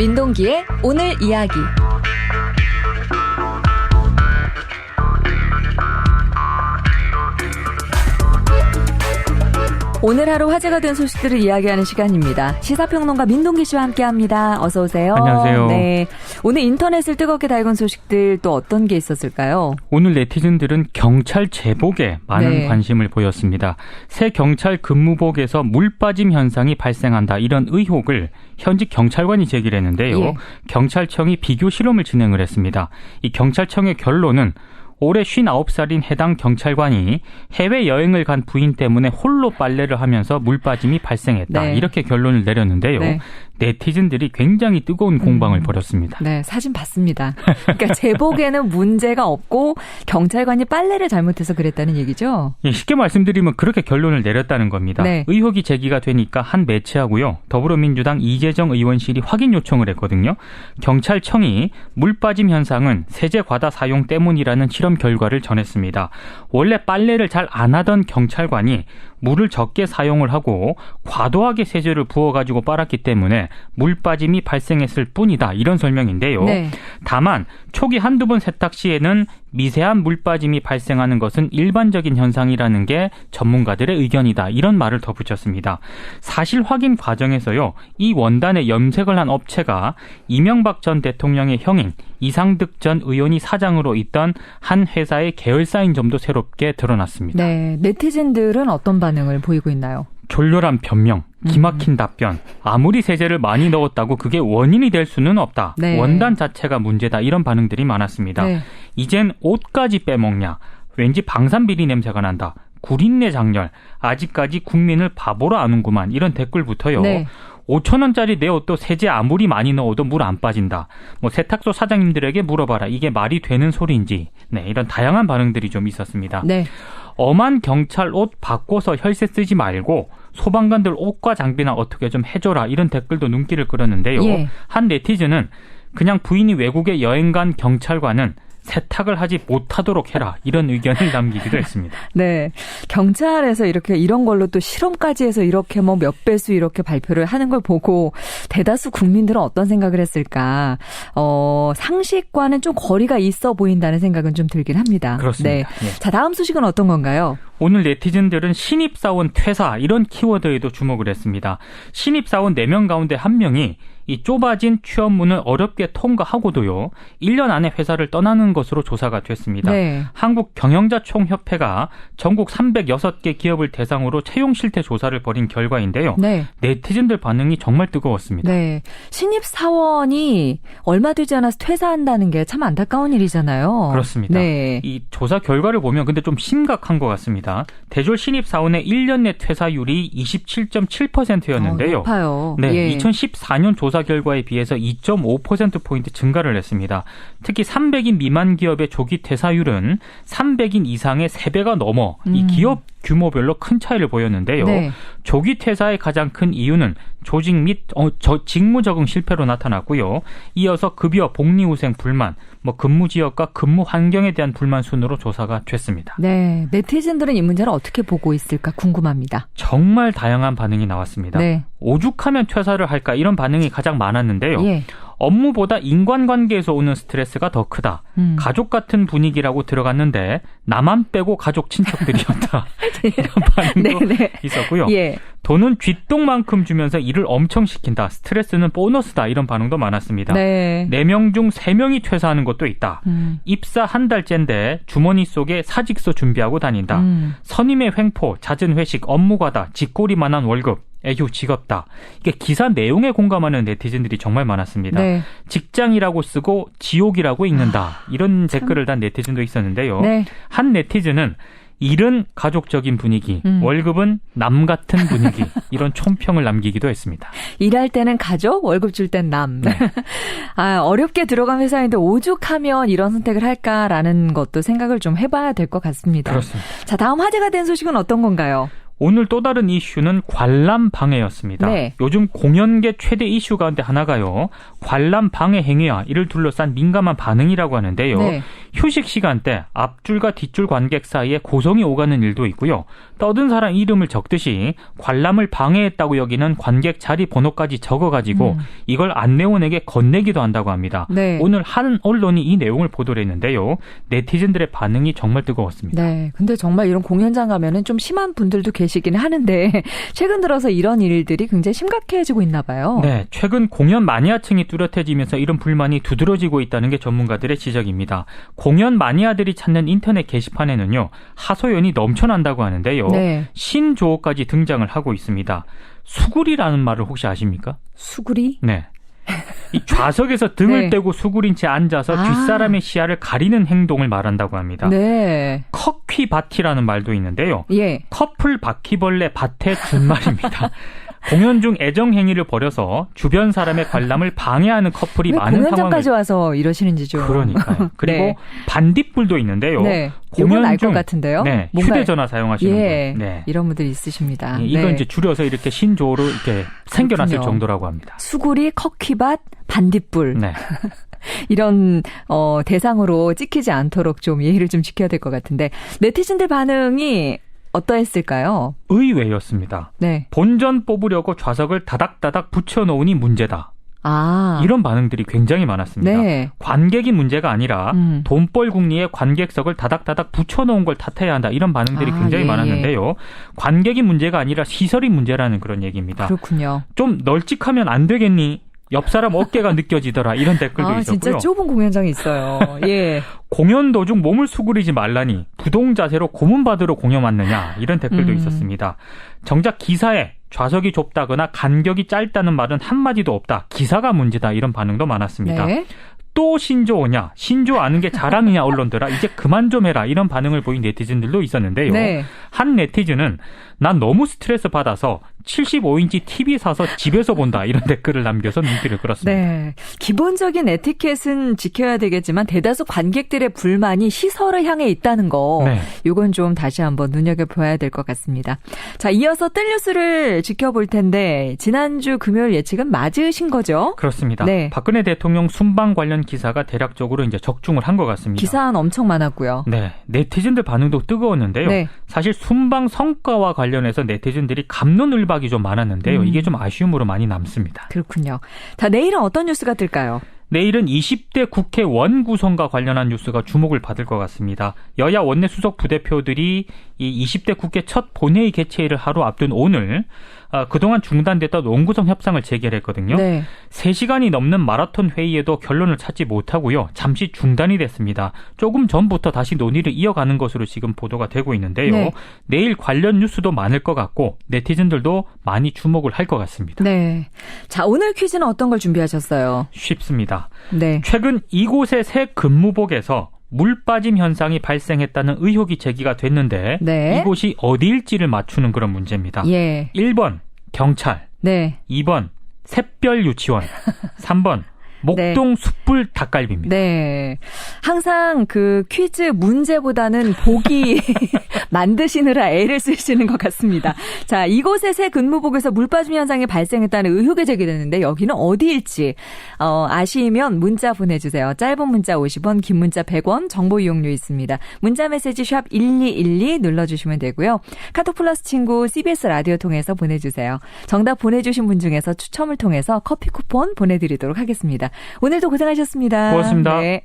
민동기의 오늘 이야기. 오늘 하루 화제가 된 소식들을 이야기하는 시간입니다. 시사평론가 민동기 씨와 함께합니다. 어서 오세요. 안녕하세요. 네, 오늘 인터넷을 뜨겁게 달군 소식들 또 어떤 게 있었을까요? 오늘 네티즌들은 경찰 제복에 많은 관심을 보였습니다. 새 경찰 근무복에서 물 빠짐 현상이 발생한다, 이런 의혹을 현직 경찰관이 제기를 했는데요. 예. 경찰청이 비교 실험을 진행을 했습니다. 이 경찰청의 결론은 올해 59살인 해당 경찰관이 해외여행을 간 부인 때문에 홀로 빨래를 하면서 물빠짐이 발생했다. 네. 이렇게 결론을 내렸는데요. 네. 네티즌들이 굉장히 뜨거운 공방을 벌였습니다. 네, 사진 봤습니다. 그러니까 제복에는 문제가 없고 경찰관이 빨래를 잘못해서 그랬다는 얘기죠? 예, 쉽게 말씀드리면 그렇게 결론을 내렸다는 겁니다. 네. 의혹이 제기가 되니까 한 매체하고요, 더불어민주당 이재정 의원실이 확인 요청을 했거든요. 경찰청이 물 빠짐 현상은 세제 과다 사용 때문이라는 실험 결과를 전했습니다. 원래 빨래를 잘 안 하던 경찰관이 물을 적게 사용을 하고 과도하게 세제를 부어가지고 빨았기 때문에 물 빠짐이 발생했을 뿐이다, 이런 설명인데요. 네. 다만 초기 한두 번 세탁 시에는 미세한 물 빠짐이 발생하는 것은 일반적인 현상이라는 게 전문가들의 의견이다, 이런 말을 덧붙였습니다. 사실 확인 과정에서요, 이 원단에 염색을 한 업체가 이명박 전 대통령의 형인 이상득 전 의원이 사장으로 있던 한 회사의 계열사인 점도 새롭게 드러났습니다. 네, 네티즌들은 어떤 반응을 보이고 있나요? 졸렬한 변명, 기막힌 답변, 아무리 세제를 많이 넣었다고 그게 원인이 될 수는 없다. 네. 원단 자체가 문제다, 이런 반응들이 많았습니다. 네. 이젠 옷까지 빼먹냐, 왠지 방산비리 냄새가 난다, 구린내 장렬, 아직까지 국민을 바보로 아는구만, 이런 댓글부터요. 네. 5,000원짜리 내 옷도 세제 아무리 많이 넣어도 물 안 빠진다. 세탁소 사장님들에게 물어봐라. 이게 말이 되는 소리인지. 네, 이런 다양한 반응들이 좀 있었습니다. 네. 엄한 경찰 옷 바꿔서 혈세 쓰지 말고 소방관들 옷과 장비나 어떻게 좀 해줘라, 이런 댓글도 눈길을 끌었는데요. 예. 한 네티즌은 그냥 부인이 외국에 여행 간 경찰관은 세탁을 하지 못하도록 해라, 이런 의견을 남기기도 했습니다. 네. 경찰에서 이런 걸로 또 실험까지 해서 이렇게 몇 배수 이렇게 발표를 하는 걸 보고 대다수 국민들은 어떤 생각을 했을까? 상식과는 좀 거리가 있어 보인다는 생각은 좀 들긴 합니다. 그렇습니다. 네. 예. 자, 다음 소식은 어떤 건가요? 오늘 네티즌들은 신입사원 퇴사, 이런 키워드에도 주목을 했습니다. 신입사원 4명 가운데 1명이 이 좁아진 취업문을 어렵게 통과하고도요, 1년 안에 회사를 떠나는 것으로 조사가 됐습니다. 네. 한국경영자총협회가 전국 306개 기업을 대상으로 채용 실태 조사를 벌인 결과인데요. 네. 네티즌들 반응이 정말 뜨거웠습니다. 네. 신입사원이 얼마 되지 않아서 퇴사한다는 게 참 안타까운 일이잖아요. 그렇습니다. 네. 이 조사 결과를 보면 근데 좀 심각한 것 같습니다. 대졸 신입사원의 1년 내 퇴사율이 27.7%였는데요. 높아요. 네, 예. 2014년 조사 결과에 비해서 2.5%포인트 증가를 했습니다. 특히 300인 미만 기업의 조기 퇴사율은 300인 이상의 3배가 넘어 이 기업 규모별로 큰 차이를 보였는데요. 네. 조기 퇴사의 가장 큰 이유는 조직 및 직무 적응 실패로 나타났고요. 이어서 급여, 복리후생 불만, 근무 지역과 근무 환경에 대한 불만 순으로 조사가 됐습니다. 네, 네티즌들은 이 문제를 어떻게 보고 있을까 궁금합니다. 정말 다양한 반응이 나왔습니다. 네. 오죽하면 퇴사를 할까, 이런 반응이 가장 많았는데요. 예. 업무보다 인간관계에서 오는 스트레스가 더 크다. 가족 같은 분위기라고 들어갔는데 나만 빼고 가족 친척들이었다. 이런 반응도 네네. 있었고요. 예. 돈은 쥐똥만큼 주면서 일을 엄청 시킨다. 스트레스는 보너스다. 이런 반응도 많았습니다. 네. 4명 중 3명이 퇴사하는 것도 있다. 입사 한 달째인데 주머니 속에 사직서 준비하고 다닌다. 선임의 횡포, 잦은 회식, 업무 과다, 쥐꼬리만한 월급. 에휴, 지겹다. 이게 기사 내용에 공감하는 네티즌들이 정말 많았습니다. 네. 직장이라고 쓰고 지옥이라고 읽는다. 이런 댓글을 단 네티즌도 있었는데요. 네. 한 네티즌은 일은 가족적인 분위기, 월급은 남 같은 분위기, 이런 총평을 남기기도 했습니다. 일할 때는 가족, 월급 줄 땐 남. 네. 어렵게 들어간 회사인데 오죽하면 이런 선택을 할까라는 것도 생각을 좀 해봐야 될 것 같습니다. 그렇습니다. 자, 다음 화제가 된 소식은 어떤 건가요? 오늘 또 다른 이슈는 관람 방해였습니다. 네. 요즘 공연계 최대 이슈 가운데 하나가요. 관람 방해 행위와 이를 둘러싼 민감한 반응이라고 하는데요. 네. 휴식 시간대 앞줄과 뒷줄 관객 사이에 고성이 오가는 일도 있고요. 떠든 사람 이름을 적듯이 관람을 방해했다고 여기는 관객 자리 번호까지 적어가지고 이걸 안내원에게 건네기도 한다고 합니다. 네. 오늘 한 언론이 이 내용을 보도를 했는데요. 네티즌들의 반응이 정말 뜨거웠습니다. 네. 근데 정말 이런 공연장 가면은 좀 심한 분들도 계시긴 하는데 최근 들어서 이런 일들이 굉장히 심각해지고 있나 봐요. 네, 최근 공연 마니아층이 뚜렷해지면서 이런 불만이 두드러지고 있다는 게 전문가들의 지적입니다. 공연 마니아들이 찾는 인터넷 게시판에는요. 하소연이 넘쳐난다고 하는데요. 네. 신조어까지 등장을 하고 있습니다. 수구리라는 말을 혹시 아십니까? 수구리? 네. 이 좌석에서 등을 네. 떼고 수구린 채 앉아서 아. 뒷사람의 시야를 가리는 행동을 말한다고 합니다. 네. 커퀴바티라는 말도 있는데요. 예. 커플 바퀴벌레 밭의 준말입니다. 공연 중 애정 행위를 벌여서 주변 사람의 관람을 방해하는 커플이 왜 많은 공연장까지 상황을 와서 이러시는지 좀. 그러니까요. 그리고 네. 반딧불도 있는데요. 네. 이건 알 것 같은데요. 네, 뭔가- 휴대전화 사용하시는 예. 분. 네. 이런 분들이 있으십니다. 예, 이건 네. 이제 줄여서 이렇게 신조어로 이렇게 생겨났을 그렇군요. 정도라고 합니다. 수구리, 커퀴밭, 반딧불. 네. 이런 대상으로 찍히지 않도록 좀 예의를 좀 지켜야 될 것 같은데 네티즌들 반응이 어떠했을까요? 의외였습니다. 네. 본전 뽑으려고 좌석을 다닥다닥 붙여놓으니 문제다. 아. 이런 반응들이 굉장히 많았습니다. 네. 관객이 문제가 아니라 돈벌 궁리에 관객석을 다닥다닥 붙여놓은 걸 탓해야 한다. 이런 반응들이 아, 굉장히 예, 많았는데요. 관객이 문제가 아니라 시설이 문제라는 그런 얘기입니다. 그렇군요. 좀 널찍하면 안 되겠니? 옆 사람 어깨가 느껴지더라. 이런 댓글도 아, 있었고요. 진짜 좁은 공연장이 있어요. 예. 공연 도중 몸을 수그리지 말라니 부동 자세로 고문받으러 공연 왔느냐. 이런 댓글도 있었습니다. 정작 기사에 좌석이 좁다거나 간격이 짧다는 말은 한마디도 없다. 기사가 문제다. 이런 반응도 많았습니다. 네. 또 신조어냐? 신조어 아는 게 자랑이냐 언론들아. 이제 그만 좀 해라. 이런 반응을 보인 네티즌들도 있었는데요. 네. 한 네티즌은 난 너무 스트레스 받아서 75인치 TV 사서 집에서 본다. 이런 댓글을 남겨서 눈길을 끌었습니다. 네. 기본적인 에티켓은 지켜야 되겠지만 대다수 관객들의 불만이 시설을 향해 있다는 거. 네. 이건 좀 다시 한번 눈여겨봐야 될 것 같습니다. 자, 이어서 뜰 뉴스를 지켜볼 텐데 지난주 금요일 예측은 맞으신 거죠? 그렇습니다. 네. 박근혜 대통령 순방 관련 기사가 대략적으로 이제 적중을 한 것 같습니다. 기사는 엄청 많았고요. 네, 네티즌들 반응도 뜨거웠는데요. 네. 사실 순방 성과와 관련해서 네티즌들이 갑론을박이 좀 많았는데요. 이게 좀 아쉬움으로 많이 남습니다. 그렇군요. 자, 내일은 어떤 뉴스가 뜰까요? 내일은 20대 국회 원구성과 관련한 뉴스가 주목을 받을 것 같습니다. 여야 원내수석 부대표들이 이 20대 국회 첫 본회의 개최일을 하루 앞둔 오늘 그동안 중단됐던 원구성 협상을 재개했거든요. 네. 3시간이 넘는 마라톤 회의에도 결론을 찾지 못하고요. 잠시 중단이 됐습니다. 조금 전부터 다시 논의를 이어가는 것으로 지금 보도가 되고 있는데요. 네. 내일 관련 뉴스도 많을 것 같고 네티즌들도 많이 주목을 할 것 같습니다. 네. 자, 오늘 퀴즈는 어떤 걸 준비하셨어요? 쉽습니다. 네. 최근 이곳의 새 근무복에서 물 빠짐 현상이 발생했다는 의혹이 제기가 됐는데 네. 이곳이 어디일지를 맞추는 그런 문제입니다. 예. 1번 경찰, 네. 2번 샛별 유치원, 3번 목동 숯불 닭갈비입니다. 네. 항상 그 퀴즈 문제보다는 보기 만드시느라 애를 쓰시는 것 같습니다. 자, 이곳의 새 근무복에서 물 빠짐 현상이 발생했다는 의혹이 제기됐는데 여기는 어디일지 아시면 문자 보내주세요. 짧은 문자 50원, 긴 문자 100원, 정보 이용료 있습니다. 문자 메시지 샵 1212 눌러주시면 되고요. 카톡 플러스 친구 CBS 라디오 통해서 보내주세요. 정답 보내주신 분 중에서 추첨을 통해서 커피 쿠폰 보내드리도록 하겠습니다. 오늘도 고생하셨습니다. 고맙습니다. 네.